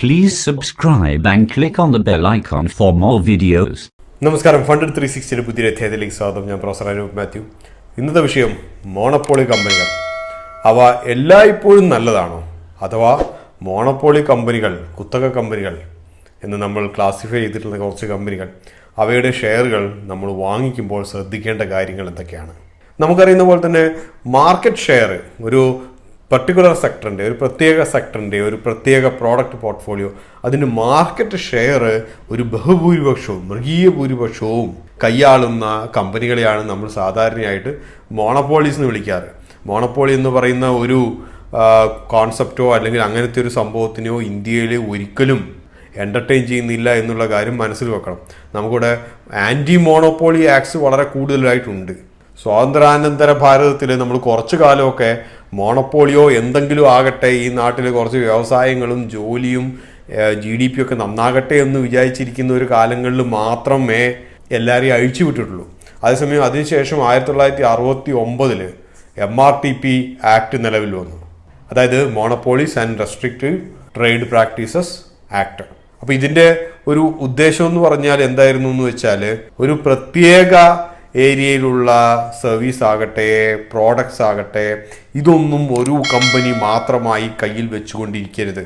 Please subscribe and click on the bell icon for more videos. നമസ്കാരം. Fund 360 പുതിയ അധ്യായത്തിലേക്ക് സ്വാഗതം. ഞാൻ പ്രൊഫസർ അനൂപ് മാത്യു. ഇന്നത്തെ വിഷയം മോണോപോളി കമ്പനികൾ. അവ എല്ലായ്പ്പോഴും നല്ലതാണോ, അഥവാ മോണോപോളി കമ്പനികൾ, കുത്തക കമ്പനികൾ എന്ന് നമ്മൾ ക്ലാസിഫൈ ചെയ്തിട്ടുള്ള കുറച്ച് കമ്പനികൾ, അവയുടെ ഷെയറുകൾ നമ്മൾ വാങ്ങിക്കുമ്പോൾ ശ്രദ്ധിക്കേണ്ട കാര്യങ്ങൾ എന്തൊക്കെയാണ്? നമുക്കറിയുന്ന പോലെ തന്നെ മാർക്കറ്റ് ഷെയർ ഒരു പർട്ടിക്കുലർ സെക്ടറിൻ്റെ, ഒരു പ്രത്യേക സെക്ടറിൻ്റെ, ഒരു പ്രത്യേക പ്രോഡക്റ്റ് പോർട്ട്ഫോളിയോ, അതിൻ്റെ മാർക്കറ്റ് ഷെയർ ഒരു ബഹുഭൂരിപക്ഷവും മൃഗീയ ഭൂരിപക്ഷവും കൈയാളുന്ന കമ്പനികളെയാണ് നമ്മൾ സാധാരണയായിട്ട് മോണോപോളീസ് എന്ന് വിളിക്കാറ്. മോണോപോളി എന്ന് പറയുന്ന ഒരു കോൺസെപ്റ്റോ അല്ലെങ്കിൽ അങ്ങനത്തെ ഒരു സംഭവത്തിനെയോ ഇന്ത്യയിൽ ഒരിക്കലും എൻ്റർടൈൻ ചെയ്യുന്നില്ല എന്നുള്ള കാര്യം മനസ്സിൽ വെക്കണം. നമുക്കിവിടെ ആൻറ്റി മോണോപോളി ആക്ട്സ് വളരെ കൂടുതലായിട്ടുണ്ട്. സ്വാതന്ത്ര്യാനന്തര ഭാരതത്തിൽ നമ്മൾ കുറച്ചു കാലമൊക്കെ മോണോപോളിയോ എന്തെങ്കിലും ആകട്ടെ, ഈ നാട്ടിൽ കുറച്ച് വ്യവസായങ്ങളും ജോലിയും GDP ഒക്കെ നന്നാകട്ടെ എന്ന് വിചാരിച്ചിരിക്കുന്ന ഒരു കാലങ്ങളിൽ മാത്രമേ എല്ലാവരെയും അഴിച്ചു വിട്ടിട്ടുള്ളൂ. അതേസമയം അതിനുശേഷം 1969 MRTP ആക്ട് നിലവിൽ വന്നു, അതായത് monopolies and restrictive trade practices act. അപ്പോൾ ഇതിൻ്റെ ഒരു ഉദ്ദേശം എന്ന് പറഞ്ഞാൽ എന്തായിരുന്നു എന്ന് വെച്ചാൽ, ഒരു പ്രത്യേക ഏരിയയിലുള്ള സർവീസ് ആകട്ടെ, പ്രോഡക്ട്സ് ആകട്ടെ, ഇതൊന്നും ഒരു കമ്പനി മാത്രമായി കയ്യിൽ വെച്ചുകൊണ്ടിരിക്കരുത്,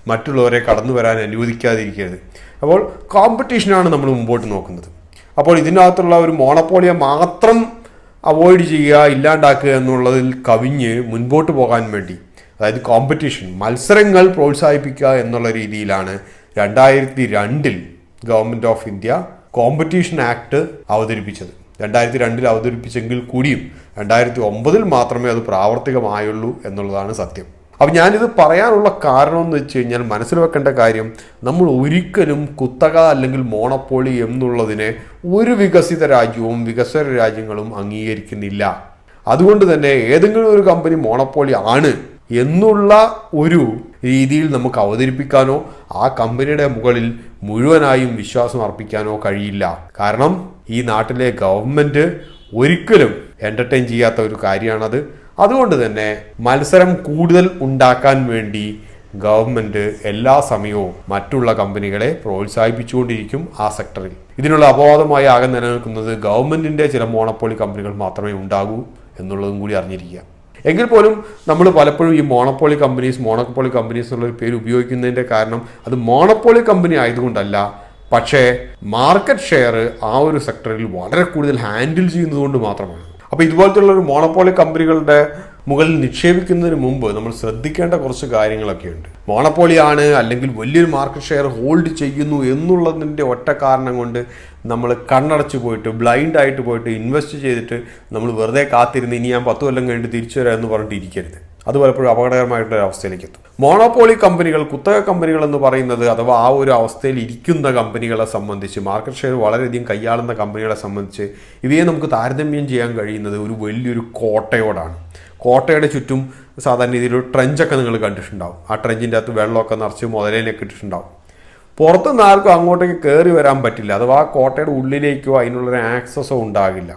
മറ്റുള്ളവരെ കടന്നു വരാൻ അനുവദിക്കാതിരിക്കരുത്. അപ്പോൾ കോമ്പറ്റീഷനാണ് നമ്മൾ മുമ്പോട്ട് നോക്കുന്നത്. അപ്പോൾ ഇതിനകത്തുള്ള ഒരു മോണോപോളിയെ മാത്രം അവോയ്ഡ് ചെയ്യുക, ഇല്ലാണ്ടാക്കുക എന്നുള്ളതിൽ കവിഞ്ഞ് മുൻപോട്ട് പോകാൻ വേണ്ടി, അതായത് കോമ്പറ്റീഷൻ, മത്സരങ്ങൾ പ്രോത്സാഹിപ്പിക്കുക എന്നുള്ള രീതിയിലാണ് 2002 government of India competition act അവതരിപ്പിച്ചത്. 2002 അവതരിപ്പിച്ചെങ്കിൽ കൂടിയും 2009 മാത്രമേ അത് പ്രാവർത്തികമായുള്ളൂ എന്നുള്ളതാണ് സത്യം. അപ്പം ഞാനിത് പറയാനുള്ള കാരണം എന്ന് വെച്ച് കഴിഞ്ഞാൽ, മനസ്സിൽ വെക്കേണ്ട കാര്യം, നമ്മൾ ഒരിക്കലും കുത്തക അല്ലെങ്കിൽ മോണോപോളി എന്നുള്ളതിനെ ഒരു വികസിത രാജ്യവും വികസ്വര രാജ്യങ്ങളും അംഗീകരിക്കുന്നില്ല. അതുകൊണ്ട് തന്നെ ഏതെങ്കിലും ഒരു കമ്പനി മോണോപോളി ആണ് എന്നുള്ള ഒരു രീതിയിൽ നമുക്ക് അവതരിപ്പിക്കാനോ ആ കമ്പനിയുടെ മുകളിൽ മുഴുവനായും വിശ്വാസം അർപ്പിക്കാനോ കഴിയില്ല. കാരണം ഈ നാട്ടിലെ ഗവൺമെൻറ് ഒരിക്കലും എൻ്റർടൈൻ ചെയ്യാത്ത ഒരു കാര്യമാണത്. അതുകൊണ്ട് തന്നെ മത്സരം കൂടുതൽ ഉണ്ടാക്കാൻ വേണ്ടി ഗവൺമെൻറ് എല്ലാ സമയവും മറ്റുള്ള കമ്പനികളെ പ്രോത്സാഹിപ്പിച്ചുകൊണ്ടിരിക്കും ആ സെക്ടറിൽ. ഇതിനുള്ള അപവാദമായി ആകെ നിലനിൽക്കുന്നത് ഗവൺമെൻറ്റിൻ്റെ ചില മോണോപോളി കമ്പനികൾ മാത്രമേ ഉണ്ടാകൂ എന്നുള്ളതും കൂടി അറിഞ്ഞിരിക്കുക. എങ്കിൽ പോലും നമ്മൾ പലപ്പോഴും ഈ മോണോപോളി കമ്പനീസ് എന്നുള്ളൊരു പേര് ഉപയോഗിക്കുന്നതിൻ്റെ കാരണം അത് മോണോപോളി കമ്പനി ആയതുകൊണ്ടല്ല, പക്ഷേ മാർക്കറ്റ് ഷെയർ ആ ഒരു സെക്ടറിൽ വളരെ കൂടുതൽ ഹാൻഡിൽ ചെയ്യുന്നതുകൊണ്ട് മാത്രമാണ്. അപ്പോൾ ഇതുപോലത്തുള്ള ഒരു മോണോപോളി കമ്പനികളുടെ മുകളിൽ നിക്ഷേപിക്കുന്നതിന് മുമ്പ് നമ്മൾ ശ്രദ്ധിക്കേണ്ട കുറച്ച് കാര്യങ്ങളൊക്കെയുണ്ട്. മോണോപോളിയാണ് അല്ലെങ്കിൽ വലിയൊരു മാർക്കറ്റ് ഷെയർ ഹോൾഡ് ചെയ്യുന്നു എന്നുള്ളതിൻ്റെ ഒറ്റ കാരണം കൊണ്ട് നമ്മൾ കണ്ണടച്ച് പോയിട്ട്, ബ്ലൈൻഡ് ആയിട്ട് പോയിട്ട് ഇൻവെസ്റ്റ് ചെയ്തിട്ട് നമ്മൾ വെറുതെ കാത്തിരുന്ന് ഇനി ഞാൻ 10 കൊല്ലം കഴിഞ്ഞിട്ട് തിരിച്ചു വരാം എന്ന് പറഞ്ഞിട്ട് ഇരിക്കരുത്. അത് പലപ്പോഴും അപകടകരമായിട്ടൊരു അവസ്ഥയിലേക്ക് എത്തും. മോണോപോളി കമ്പനികൾ, കുത്തക കമ്പനികൾ എന്ന് പറയുന്നത്, അഥവാ ആ ഒരു അവസ്ഥയിൽ ഇരിക്കുന്ന കമ്പനികളെ സംബന്ധിച്ച്, മാർക്കറ്റ് ഷെയർ വളരെയധികം കൈയാളുന്ന കമ്പനികളെ സംബന്ധിച്ച് ഇവയെ നമുക്ക് താരതമ്യം ചെയ്യാൻ കഴിയുന്നത് ഒരു വലിയൊരു കോട്ടയോടാണ്. കോട്ടയുടെ ചുറ്റും സാധാരണ രീതിയിലൊരു ട്രെഞ്ചൊക്കെ നിങ്ങൾ കണ്ടിട്ടുണ്ടാവും. ആ ട്രെഞ്ചിൻ്റെ അകത്ത് വെള്ളമൊക്കെ നിറച്ച് മുതലേനൊക്കെ ഇട്ടിട്ടുണ്ടാവും. പുറത്തുനിന്ന് ആർക്കും അങ്ങോട്ടേക്ക് കയറി വരാൻ പറ്റില്ല, അഥവാ കോട്ടയുടെ ഉള്ളിലേക്കോ അതിനുള്ളൊരു ആക്സസോ ഉണ്ടാകില്ല.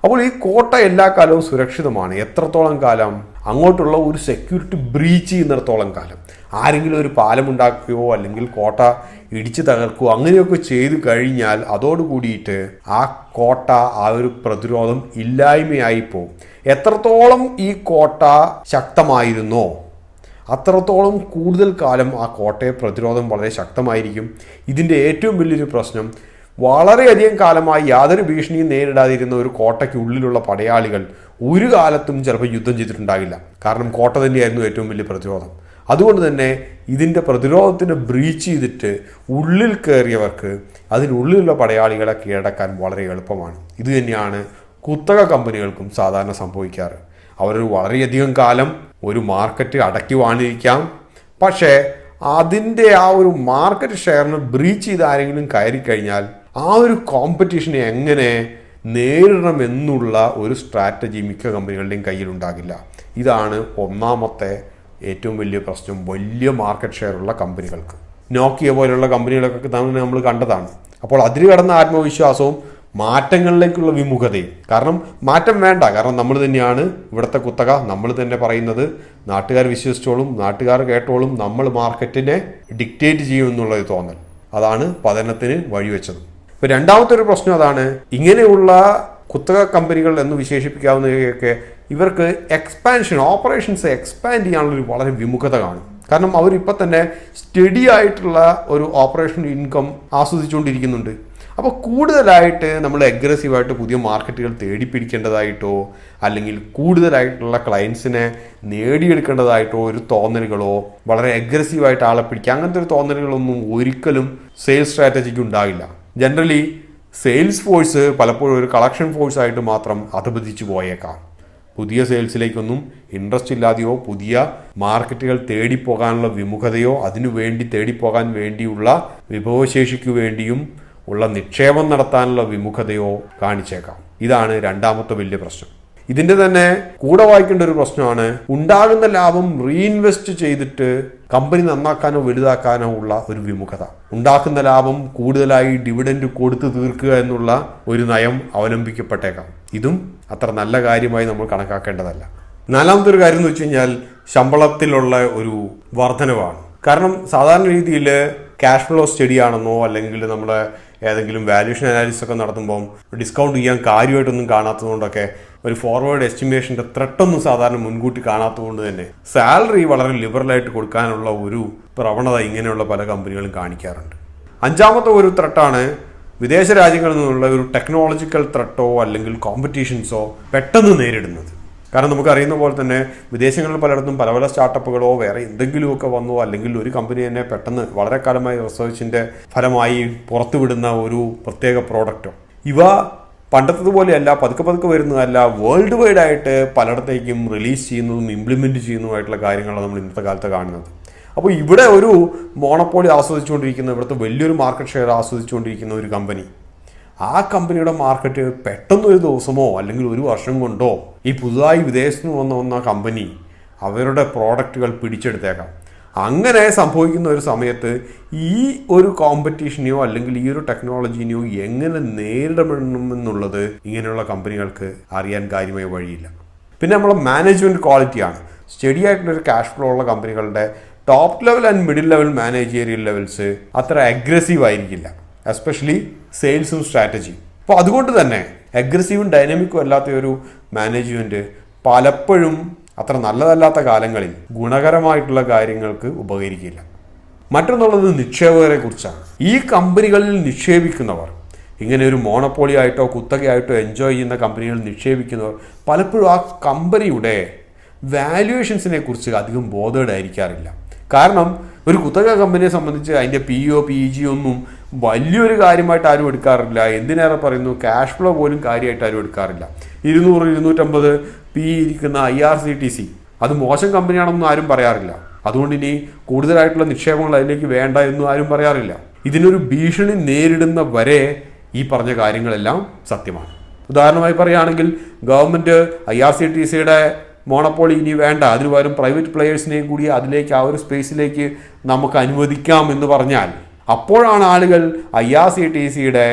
അപ്പോൾ ഈ കോട്ട എല്ലാ കാലവും സുരക്ഷിതമാണ്. എത്രത്തോളം കാലം? അങ്ങോട്ടുള്ള ഒരു സെക്യൂരിറ്റി ബ്രീച്ച് ചെയ്യുന്നിടത്തോളം കാലം. ആരെങ്കിലും ഒരു പാലമുണ്ടാക്കുകയോ അല്ലെങ്കിൽ കോട്ട ഇടിച്ചു തകർക്കുകയോ അങ്ങനെയൊക്കെ ചെയ്തു കഴിഞ്ഞാൽ അതോടുകൂടിയിട്ട് ആ കോട്ട, ആ ഒരു പ്രതിരോധം ഇല്ലായ്മയായി പോകും. എത്രത്തോളം ഈ കോട്ട ശക്തമായിരുന്നോ അത്രത്തോളം കൂടുതൽ കാലം ആ കോട്ടയെ പ്രതിരോധം വളരെ ശക്തമായിരിക്കും. ഇതിൻ്റെ ഏറ്റവും വലിയൊരു പ്രശ്നം, വളരെയധികം കാലമായി യാതൊരു ഭീഷണിയും നേരിടാതിരുന്ന ഒരു കോട്ടയ്ക്ക് ഉള്ളിലുള്ള പടയാളികൾ ഒരു കാലത്തും ചിലപ്പോൾ യുദ്ധം ചെയ്തിട്ടുണ്ടാകില്ല. കാരണം കോട്ട തന്നെയായിരുന്നു ഏറ്റവും വലിയ പ്രതിരോധം. അതുകൊണ്ട് തന്നെ ഇതിൻ്റെ പ്രതിരോധത്തിന് ബ്രീച്ച് ചെയ്തിട്ട് ഉള്ളിൽ കയറിയവർക്ക് അതിനുള്ളിലുള്ള പടയാളികളെ കീഴടക്കാൻ വളരെ എളുപ്പമാണ്. ഇത് തന്നെയാണ് കുത്തക കമ്പനികൾക്കും സാധാരണ സംഭവിക്കാറ്. അവരൊരു വളരെയധികം കാലം ഒരു മാർക്കറ്റ് അടക്കി വാണിരിക്കാം, പക്ഷേ അതിൻ്റെ ആ ഒരു മാർക്കറ്റ് ഷെയറിന് ബ്രീച്ച് ചെയ്ത് ആരെങ്കിലും കയറിക്കഴിഞ്ഞാൽ ആ ഒരു കോമ്പറ്റീഷനെ എങ്ങനെ നേരിടണം എന്നുള്ള ഒരു സ്ട്രാറ്റജി മിക്ക കമ്പനികളുടെയും കയ്യിലുണ്ടാകില്ല. ഇതാണ് ഒന്നാമത്തെ ഏറ്റവും വലിയ പ്രശ്നം വലിയ മാർക്കറ്റ് ഷെയറുള്ള കമ്പനികൾക്ക്. നോക്കിയ പോലെയുള്ള കമ്പനികളൊക്കെ നമ്മൾ കണ്ടതാണ്. അപ്പോൾ അതിൽ കടന്ന ആത്മവിശ്വാസവും മാറ്റങ്ങളിലേക്കുള്ള വിമുഖതയും. കാരണം മാറ്റം വേണ്ട, കാരണം നമ്മൾ തന്നെയാണ് ഇവിടുത്തെ കുത്തക, നമ്മൾ തന്നെ പറയുന്നത്, നാട്ടുകാർ വിശ്വസിച്ചോളും, നാട്ടുകാർ കേട്ടോളും, നമ്മൾ മാർക്കറ്റിനെ ഡിക്റ്റേറ്റ് ചെയ്യും എന്നുള്ളത് തോന്നൽ, അതാണ് പതനത്തിന് വഴിവെച്ചത്. ഇപ്പൊ രണ്ടാമത്തെ ഒരു പ്രശ്നം അതാണ്, ഇങ്ങനെയുള്ള കുത്തക കമ്പനികൾ എന്ന് വിശേഷിപ്പിക്കാവുന്നവയൊക്കെ ഇവർക്ക് എക്സ്പാൻഷൻ, ഓപ്പറേഷൻസ് എക്സ്പാൻഡ് ചെയ്യാനുള്ളൊരു വളരെ വിമുഖത കാണും. കാരണം അവരിപ്പോൾ തന്നെ സ്റ്റഡി ആയിട്ടുള്ള ഒരു ഓപ്പറേഷൻ ഇൻകം ആസ്വദിച്ചുകൊണ്ടിരിക്കുന്നുണ്ട്. അപ്പോൾ കൂടുതലായിട്ട് നമ്മൾ അഗ്രസീവായിട്ട് പുതിയ മാർക്കറ്റുകൾ തേടിപ്പിടിക്കേണ്ടതായിട്ടോ അല്ലെങ്കിൽ കൂടുതലായിട്ടുള്ള ക്ലയൻസിനെ നേടിയെടുക്കേണ്ടതായിട്ടോ ഒരു തോന്നലുകളോ, വളരെ അഗ്രസീവായിട്ട് ആളെ പിടിക്കുക, അങ്ങനത്തെ ഒരു തോന്നലുകളൊന്നും ഒരിക്കലും സെയിൽസ് സ്ട്രാറ്റജിക്ക് ഉണ്ടാകില്ല. ജനറലി സെയിൽസ് ഫോഴ്സ് പലപ്പോഴും ഒരു കളക്ഷൻ ഫോഴ്സായിട്ട് മാത്രം അധപതിച്ചു പോയേക്കാം. പുതിയ സെയിൽസിലേക്കൊന്നും ഇൻട്രസ്റ്റ് ഇല്ലാതെയോ പുതിയ മാർക്കറ്റുകൾ തേടിപ്പോകാനുള്ള വിമുഖതയോ അതിനു വേണ്ടി തേടിപ്പോകാൻ വേണ്ടിയുള്ള വിഭവശേഷിക്കു വേണ്ടിയും ഉള്ള നിക്ഷേപം നടത്താനുള്ള വിമുഖതയോ കാണിച്ചേക്കാം. ഇതാണ് രണ്ടാമത്തെ വലിയ പ്രശ്നം. ഇതിന്റെ തന്നെ കൂടെ വായിക്കേണ്ട ഒരു പ്രശ്നമാണ് ഉണ്ടാകുന്ന ലാഭം റീഇൻവെസ്റ്റ് ചെയ്തിട്ട് കമ്പനി നന്നാക്കാനോ വലുതാക്കാനോ ഉള്ള ഒരു വിമുഖത. ഉണ്ടാക്കുന്ന ലാഭം കൂടുതലായി ഡിവിഡൻഡ് കൊടുത്തു തീർക്കുക എന്നുള്ള ഒരു നയം അവലംബിക്കപ്പെട്ടേക്കാം. ഇതും അത്ര നല്ല കാര്യമായി നമ്മൾ കണക്കാക്കേണ്ടതല്ല. നാലാമത്തെ ഒരു കാര്യം എന്ന് വെച്ച് കഴിഞ്ഞാൽ ശമ്പളത്തിലുള്ള ഒരു വർധനവാണ്. കാരണം സാധാരണ രീതിയിൽ ക്യാഷ് ഫ്ലോ സ്റ്റഡി ആണെന്നോ അല്ലെങ്കിൽ നമ്മുടെ ഏതെങ്കിലും വാല്യൂഷൻ അനാലിസിസ് ഒക്കെ നടത്തുമ്പം ഡിസ്കൗണ്ട് ചെയ്യാൻ കാര്യമായിട്ടൊന്നും കാണാത്തതുകൊണ്ടൊക്കെ ഒരു ഫോർവേഡ് എസ്റ്റിമേഷൻ്റെ ത്രെട്ടൊന്നും സാധാരണ മുൻകൂട്ടി കാണാത്തതുകൊണ്ട് തന്നെ സാലറി വളരെ ലിബറലായിട്ട് കൊടുക്കാനുള്ള ഒരു പ്രവണത ഇങ്ങനെയുള്ള പല കമ്പനികളും കാണിക്കാറുണ്ട്. അഞ്ചാമത്തെ ഒരു ത്രെട്ടാണ് വിദേശ രാജ്യങ്ങളിൽ നിന്നുള്ള ഒരു ടെക്നോളജിക്കൽ ത്രെട്ടോ അല്ലെങ്കിൽ കോമ്പറ്റീഷൻസോ പെട്ടെന്ന് നേരിടുന്നത്. കാരണം നമുക്കറിയുന്ന പോലെ തന്നെ വിദേശങ്ങളിൽ പലയിടത്തും പല പല സ്റ്റാർട്ടപ്പുകളോ വേറെ എന്തെങ്കിലുമൊക്കെ വന്നോ അല്ലെങ്കിൽ ഒരു കമ്പനി തന്നെ പെട്ടെന്ന് വളരെ കാലമായി റിസർച്ചിൻ്റെ ഫലമായി പുറത്തുവിടുന്ന ഒരു പ്രത്യേക പ്രോഡക്റ്റോ, ഇവ പണ്ടത്തതുപോലെയല്ല, പതുക്കെ പതുക്കെ വരുന്നതല്ല, വേൾഡ് വൈഡ് ആയിട്ട് പലയിടത്തേക്കും റിലീസ് ചെയ്യുന്നതും ഇംപ്ലിമെൻറ്റ് ചെയ്യുന്നതുമായിട്ടുള്ള കാര്യങ്ങളാണ് നമ്മൾ ഇന്നത്തെ കാലത്ത് കാണുന്നത്. അപ്പോൾ ഇവിടെ ഒരു മോണോപോളി ആസ്വദിച്ചുകൊണ്ടിരിക്കുന്ന, ഇവിടുത്തെ വലിയൊരു മാർക്കറ്റ് ഷെയർ ആസ്വദിച്ചുകൊണ്ടിരിക്കുന്ന ഒരു കമ്പനി, ആ കമ്പനിയുടെ മാർക്കറ്റ് പെട്ടെന്നൊരു ദിവസമോ അല്ലെങ്കിൽ ഒരു വർഷം കൊണ്ടോ ഈ പുതുതായി വിദേശത്ത് നിന്ന് വന്ന കമ്പനി അവരുടെ പ്രോഡക്റ്റുകൾ പിടിച്ചെടുത്തേക്കാം. അങ്ങനെ സംഭവിക്കുന്ന ഒരു സമയത്ത് ഈ ഒരു കോമ്പറ്റീഷനെയോ അല്ലെങ്കിൽ ഈ ഒരു ടെക്നോളജീനെയോ എങ്ങനെ നേരിടണമെന്നുള്ളത് ഇങ്ങനെയുള്ള കമ്പനികൾക്ക് അറിയാൻ കാര്യമായ വഴിയില്ല. പിന്നെ നമ്മളെ മാനേജ്മെൻറ്റ് ക്വാളിറ്റിയാണ്. സ്റ്റഡി ആയിട്ടുള്ളൊരു ക്യാഷ് ഫ്ലോ ഉള്ള കമ്പനികളുടെ top level and middle level managerial levels അത്ര അഗ്രസീവ് ആയിരിക്കില്ല, എസ്പെഷ്യലി സെയിൽസും സ്ട്രാറ്റജിയും. അപ്പോൾ അതുകൊണ്ട് തന്നെ അഗ്രസീവും ഡൈനാമിക്കും അല്ലാത്ത ഒരു മാനേജ്മെൻറ്റ് പലപ്പോഴും അത്ര നല്ലതല്ലാത്ത കാലങ്ങളിൽ ഗുണകരമായിട്ടുള്ള കാര്യങ്ങൾക്ക് ഉപകരിക്കില്ല. മറ്റൊന്നുള്ളത് നിക്ഷേപകരെ കുറിച്ചാണ്. ഈ കമ്പനികളിൽ നിക്ഷേപിക്കുന്നവർ, ഇങ്ങനെ ഒരു മോണോപോളി ആയിട്ടോ കുത്തകയായിട്ടോ എൻജോയ് ചെയ്യുന്ന കമ്പനികളിൽ നിക്ഷേപിക്കുന്നവർ പലപ്പോഴും ആ കമ്പനിയുടെ വാല്യുവേഷൻസിനെ കുറിച്ച് അധികം ബോധേഡായിരിക്കാറില്ല. കാരണം ഒരു കുത്തക കമ്പനിയെ സംബന്ധിച്ച് അതിൻ്റെ PO PG ഒന്നും വലിയൊരു കാര്യമായിട്ട് ആരും എടുക്കാറില്ല. എന്തിനേറെ പറയുന്നു, ക്യാഷ് ഫ്ലോ പോലും കാര്യമായിട്ട് ആരും എടുക്കാറില്ല. 200-250 PE ഇരിക്കുന്ന IRCTC അത് മോശം കമ്പനിയാണെന്നും ആരും പറയാറില്ല. അതുകൊണ്ട് ഇനി കൂടുതലായിട്ടുള്ള നിക്ഷേപങ്ങൾ അതിലേക്ക് വേണ്ട എന്നും ആരും പറയാറില്ല. ഇതിനൊരു ഭീഷണി നേരിടുന്ന വരെ ഈ പറഞ്ഞ കാര്യങ്ങളെല്ലാം സത്യമാണ്. ഉദാഹരണമായി പറയുകയാണെങ്കിൽ ഗവൺമെൻറ് IRCTCയുടെ മോണോപോളി ഇനി വേണ്ട, അതിന് പകരം പ്രൈവറ്റ് പ്ലെയേഴ്സിനെയും കൂടി അതിലേക്ക് ആ ഒരു സ്പേസിലേക്ക് നമുക്ക് അനുവദിക്കാം എന്ന് പറഞ്ഞാൽ അപ്പോഴാണ് ആളുകൾ IRCTCയുടെ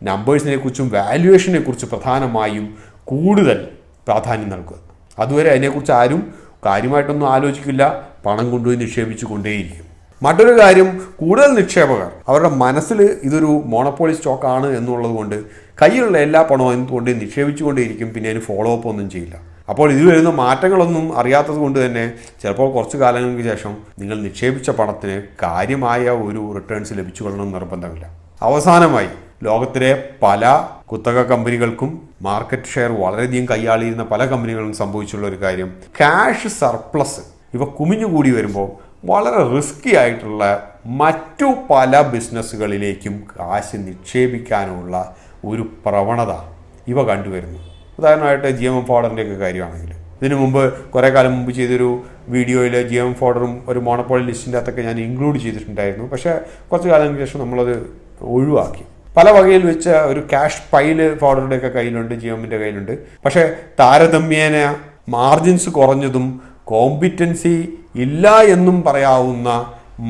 നമ്പേഴ്സിനെ കുറിച്ചും വാല്യുവേഷനെ കുറിച്ച് പ്രധാനമായും കൂടുതൽ പ്രാധാന്യം നൽകുക. അതുവരെ അതിനെക്കുറിച്ച് ആരും കാര്യമായിട്ടൊന്നും ആലോചിക്കില്ല, പണം കൊണ്ടുപോയി നിക്ഷേപിച്ചു കൊണ്ടേയിരിക്കും. മറ്റൊരു കാര്യം, കൂടുതൽ നിക്ഷേപകർ അവരുടെ മനസ്സിൽ ഇതൊരു മോണോപോളി സ്റ്റോക്കാണ് എന്നുള്ളത് കൊണ്ട് കയ്യിലുള്ള എല്ലാ പണവും കൊണ്ട് നിക്ഷേപിച്ചുകൊണ്ടേയിരിക്കും. പിന്നെ അതിന് ഫോളോ അപ്പ് ഒന്നും ചെയ്യില്ല. അപ്പോൾ ഇതിൽ വരുന്ന മാറ്റങ്ങളൊന്നും അറിയാത്തത് കൊണ്ട് തന്നെ ചിലപ്പോൾ കുറച്ച് കാലങ്ങൾക്ക് ശേഷം നിങ്ങൾ നിക്ഷേപിച്ച പണത്തിന് കാര്യമായ ഒരു റിട്ടേൺസ് ലഭിച്ചു കൊള്ളണമെന്ന് നിർബന്ധമില്ല. അവസാനമായി, ലോകത്തിലെ പല കുത്തക കമ്പനികൾക്കും മാർക്കറ്റ് ഷെയർ വളരെയധികം കൈയാളിയിരുന്ന പല കമ്പനികളും സംഭവിച്ചുള്ള ഒരു കാര്യം, ക്യാഷ് സർപ്ലസ് ഇവ കുമിഞ്ഞുകൂടി വരുമ്പോൾ വളരെ റിസ്കി ആയിട്ടുള്ള മറ്റു പല ബിസിനസ്സുകളിലേക്കും കാശ് നിക്ഷേപിക്കാനുള്ള ഒരു പ്രവണത ഇവ കണ്ടുവരുന്നു. ഉദാഹരണമായിട്ട് GMM ഫോർഡിൻ്റെയൊക്കെ കാര്യമാണെങ്കിൽ, ഇതിനു മുമ്പ് കുറേ കാലം മുമ്പ് ചെയ്തൊരു വീഡിയോയിൽ GMM ഫോർഡറും ഒരു മോണോപോളി ലിസ്റ്റിൻ്റെ അകത്തൊക്കെ ഞാൻ ഇൻക്ലൂഡ് ചെയ്തിട്ടുണ്ടായിരുന്നു. പക്ഷേ കുറച്ച് കാലങ്ങൾക്ക് ശേഷം നമ്മളത് ഒഴിവാക്കി. പല വകയിൽ വെച്ച ഒരു ക്യാഷ് പൈല് ഫോർഡറുടെയൊക്കെ കയ്യിലുണ്ട്, GMMൻ്റെ കയ്യിലുണ്ട്. പക്ഷേ താരതമ്യേന മാർജിൻസ് കുറഞ്ഞതും കോമ്പിറ്റൻസി ഇല്ല എന്നും പറയാവുന്ന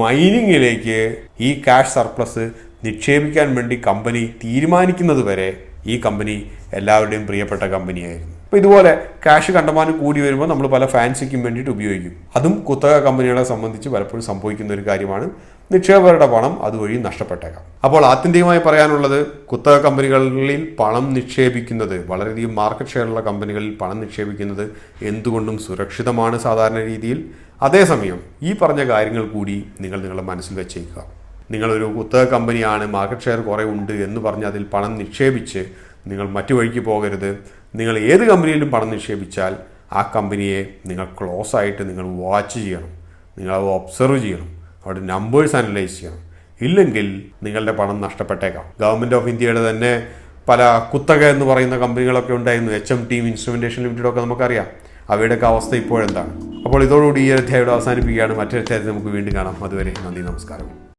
മൈനിങ്ങിലേക്ക് ഈ ക്യാഷ് സർപ്ലസ് നിക്ഷേപിക്കാൻ വേണ്ടി കമ്പനി തീരുമാനിക്കുന്നത് വരെ ഈ കമ്പനി എല്ലാവരുടെയും പ്രിയപ്പെട്ട കമ്പനിയായിരുന്നു. അപ്പോൾ ഇതുപോലെ ക്യാഷ് കണ്ടമാനം കൂടി വരുമ്പോൾ നമ്മൾ പല ഫാൻസിക്കും വേണ്ടിയിട്ട് ഉപയോഗിക്കും. അതും കുത്തക കമ്പനികളെ സംബന്ധിച്ച് പലപ്പോഴും സംഭവിക്കുന്ന ഒരു കാര്യമാണ്. നിക്ഷേപകരുടെ പണം അതുവഴി നഷ്ടപ്പെട്ടേക്കാം. അപ്പോൾ ആത്യന്തികമായി പറയാനുള്ളത്, കുത്തക കമ്പനികളിൽ പണം നിക്ഷേപിക്കുന്നത്, വളരെയധികം മാർക്കറ്റ് ഷെയറുള്ള കമ്പനികളിൽ പണം നിക്ഷേപിക്കുന്നത് എന്തുകൊണ്ടും സുരക്ഷിതമാണ് സാധാരണ രീതിയിൽ. അതേസമയം ഈ പറഞ്ഞ കാര്യങ്ങൾ കൂടി നിങ്ങളുടെ മനസ്സിൽ വെച്ചേക്കുക. നിങ്ങളൊരു കുത്തക കമ്പനിയാണ്, മാർക്കറ്റ് ഷെയർ കുറേ ഉണ്ട് എന്ന് പറഞ്ഞ് അതിൽ പണം നിക്ഷേപിച്ച് നിങ്ങൾ മറ്റു വഴിക്ക് പോകരുത്. നിങ്ങൾ ഏത് കമ്പനിയിലും പണം നിക്ഷേപിച്ചാൽ ആ കമ്പനിയെ നിങ്ങൾ ക്ലോസ് ആയിട്ട് നിങ്ങൾ വാച്ച് ചെയ്യണം, നിങ്ങളത് ഒബ്സർവ് ചെയ്യണം, അവിടെ നമ്പേഴ്സ് അനലൈസ് ചെയ്യണം. ഇല്ലെങ്കിൽ നിങ്ങളുടെ പണം നഷ്ടപ്പെട്ടേക്കാം. ഗവൺമെൻറ് ഓഫ് ഇന്ത്യയുടെ തന്നെ പല കുത്തക എന്ന് പറയുന്ന കമ്പനികളൊക്കെ ഉണ്ടായിരുന്നു. HM ടീം ഇൻസ്ട്രുമെൻറ്റേഷൻ ലിമിറ്റഡൊക്കെ നമുക്കറിയാം. അവയുടെയൊക്കെ അവസ്ഥ ഇപ്പോഴെന്താണ്? അപ്പോൾ ഇതോടുകൂടി ഈ അധ്യായം അവസാനിപ്പിക്കുകയാണ്. മറ്റൊരു അധ്യായത്തിൽ നമുക്ക് വീണ്ടും കാണാം. അതുവരെ നന്ദി, നമസ്കാരം.